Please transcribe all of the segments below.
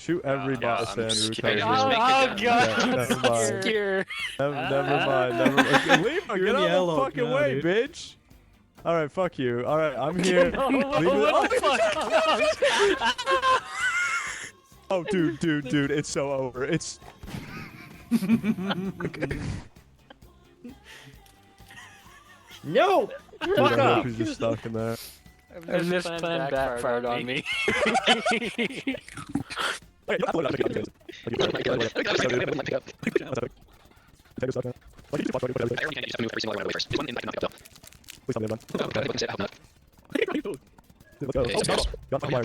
Shoot every bystander who comes Oh, in. God. Never mind. Scared. Never mind. Never mind. Leave her. You're Get in the out of the airlock fucking now, way, dude. bitch. Alright, fuck you. Alright, I'm here. No, Leave me- what the fuck? Oh, dude, it's so over. It's. No! Dude, Fuck I hope off! he's just stuck in there. This plan backfired on me.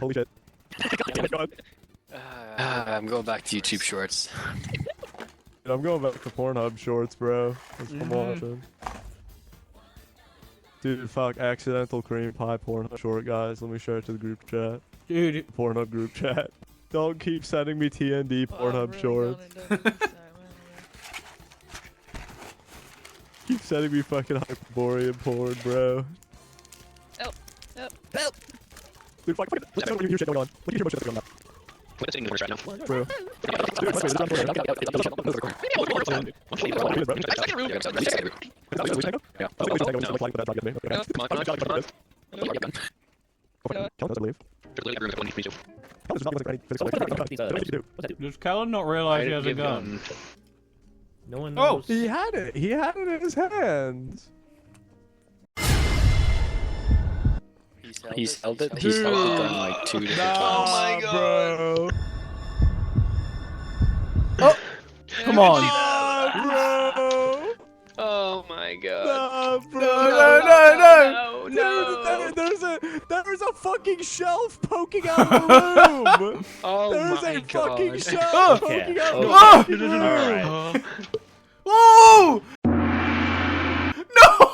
Holy shit. I'm going back to YouTube Shorts. Dude, I'm going back to Pornhub Shorts, bro. That's what I'm watching. Dude, fuck, accidental cream pie Pornhub short, guys. Let me share it to the group chat. Dude, Pornhub group chat. Don't keep sending me TND Pornhub shorts. Keep sending me fucking Hyperborean porn, bro. Help. Dude, fuck, let's see what your shit going on. Look at your shit going on. Bro. does Callan not realize he has a gun? No one Oh, knows. he had it. He had it in his hands. He's held it. He's held the gun like 2 different times. Oh my God. Oh! Come on! Bro. Oh my god. Nah, bro. No! No. There's a fucking shelf poking out of the room. Oh There's my a god. fucking shelf Oh, poking out of the Oh! fucking room. Alright. Whoa! No!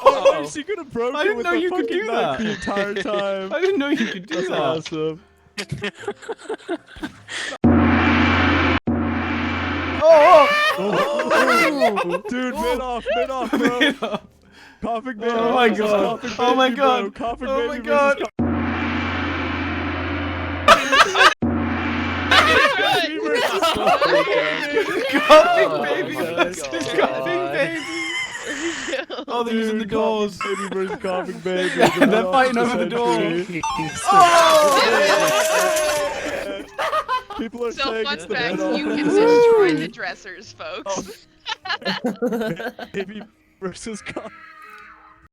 Oh, she could have broken I didn't with know the you could fucking do knife that. the entire time. I didn't know you could do That's that. awesome. Oh! Dude, mid off, bro. Coughing baby. Oh my versus God. coughing Oh my baby, bro. God. Coughing Oh baby my versus God. baby versus Coughing Oh baby! my It's God. coughing baby! Oh, they're using the Dude, doors. coughing baby versus coughing baby. Yeah, they're fighting over the door. Century. People are So saying fun it's the fact, mid-off. you can destroy the dressers, folks. Baby versus coughing.